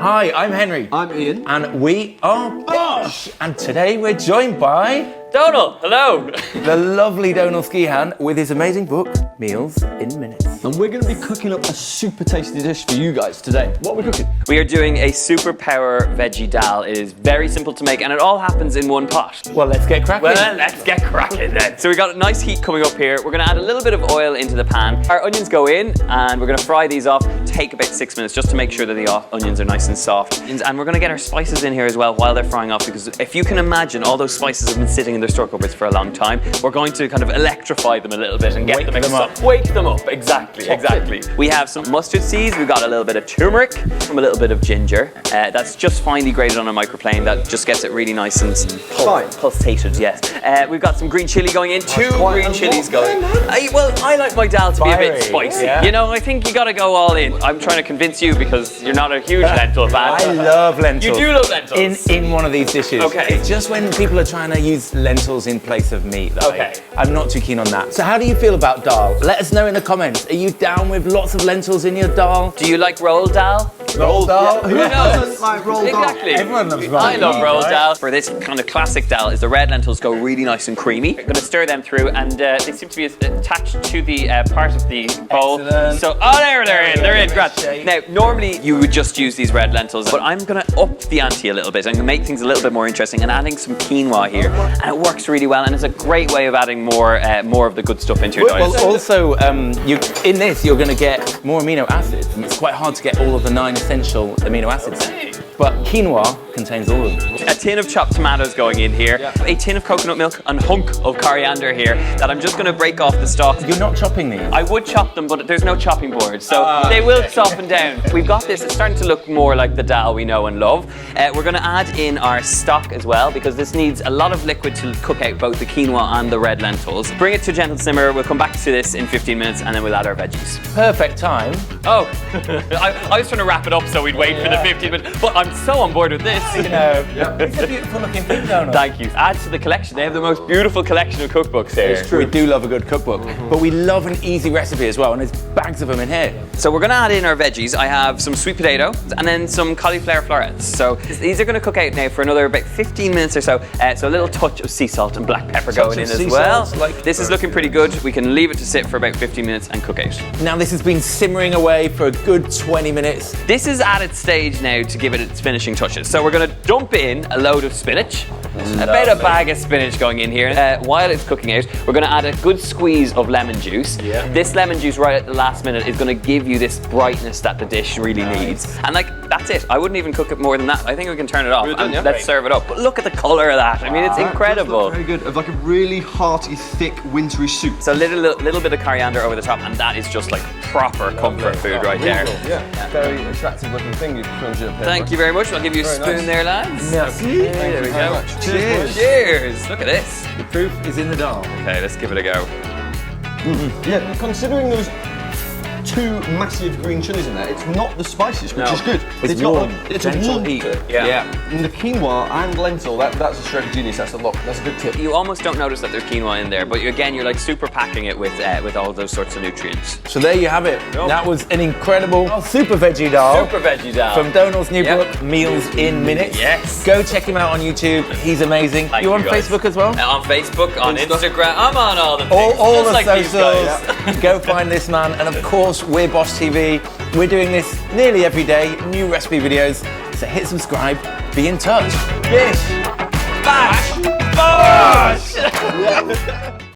Hi, I'm Henry. I'm Ian. And we are BOSH. And today we're joined by Donal, hello. the lovely Donal Skehan with his amazing book, Meals in Minutes. And we're going to be cooking up a super tasty dish for you guys today. What are we cooking? We are doing a superpower veggie dal. It is very simple to make and it all happens in one pot. Well, let's get cracking. Well, let's get cracking then. So we got a nice heat coming up here. We're going to add a little bit of oil into the pan. Our onions go in and we're going to fry these off. Take about 6 minutes just to make sure that the onions are nice and soft. And we're going to get our spices in here as well while they're frying off, because if you can imagine, all those spices have been sitting in their store cupboards for a long time. We're going to kind of electrify them a little bit and get them up. Wake them up, exactly. We have some mustard seeds. We've got a little bit of turmeric, a little bit of ginger. That's just finely grated on a microplane. That just gets it really nice and pulsated, yes. We've got some green chilli going in, two green chilies going. I like my dal to be a bit spicy. Yeah. You know, I think you got to go all in. I'm trying to convince you because you're not a huge lentil fan. I love lentils. You do love lentils. In one of these dishes. Okay. It's just when people are trying to use lentils in place of meat. Okay. I'm not too keen on that. So how do you feel about dal? Let us know in the comments. Are you down with lots of lentils in your dal? Do you like rolled dal? Rolled dal? Who doesn't like rolled dal? Exactly. Everyone loves rolled dal. I love rolled dal. For this kind of classic dal is the red lentils go really nice and creamy. I'm going to stir them through and they seem to be attached to the part of the bowl. Excellent. So, they're in, great. Now, normally you would just use these red lentils, but I'm going to up the ante a little bit. I'm going to make things a little bit more interesting and adding some quinoa here. And it works really well and it's a great way of adding more of the good stuff into your diet. Well, also, in this, you're going to get more amino acids. And it's quite hard to get all of the 9 essential amino acids. But quinoa contains all of them. A tin of chopped tomatoes going in here, a tin of coconut milk, and a hunk of coriander here that I'm just going to break off the stalks. You're not chopping these? I would chop them, but there's no chopping board, so they will soften down. We've got this, it's starting to look more like the dal we know and love. We're going to add in our stock as well, because this needs a lot of liquid to cook out both the quinoa and the red lentils. Bring it to a gentle simmer, we'll come back to this in 15 minutes, and then we'll add our veggies. Perfect time. Oh, I was trying to wrap it up so we'd wait for the 15 minutes, but I'm so on board with this. You know, it's a beautiful looking thing, Donal. Thank you. Add to the collection. They have the most beautiful collection of cookbooks here. It's true. We do love a good cookbook, but we love an easy recipe as well, and there's bags of them in here. So we're going to add in our veggies. I have some sweet potato and then some cauliflower florets. So these are going to cook out now for another about 15 minutes or so. So a little touch of sea salt and black pepper going in as well. This is looking pretty good. We can leave it to sit for about 15 minutes and cook out. Now this has been simmering away for a good 20 minutes. This is at its stage now to give it its finishing touches. So we're going to dump in a load of spinach. About a bag of spinach going in here. While it's cooking out, we're going to add a good squeeze of lemon juice. This lemon juice right at the last minute is going to give you this brightness that the dish really needs. And that's it. I wouldn't even cook it more than that. I think we can turn it off and let's serve it up. But look at the colour of that. I mean, it's incredible. Very good. Of like a really hearty, thick, wintry soup. So a little bit of coriander over the top, and that is just like proper comfort food right there. Yeah. Very attractive looking thing you've conjured up here. Thank you very much. I'll give you a spoon there, lads. Merci. There we go. Cheers. Cheers. Look at this. The proof is in the dal. Okay, let's give it a go. Yeah, considering there's 2 massive green chilies in there, it's not the spiciest, which is good. It's warm. It's a warm heat. Yeah. And the quinoa and lentil, that's a stroke of genius. That's a good tip. You almost don't notice that there's quinoa in there, but you're like super packing it with all those sorts of nutrients. So there you have it. That was an incredible super veggie dal. Super veggie dal. From Donal's new book, Meals in Minutes. Yes. Go check him out on YouTube. He's amazing. Thank You're on you guys. Facebook as well? On Facebook, on Instagram. I'm on all the things. All just the like these guys. socials. Go find this man. And of course, we're BOSH TV. We're doing this nearly every day, new recipe videos. So hit subscribe, be in touch. Bish! Bash! BOSH!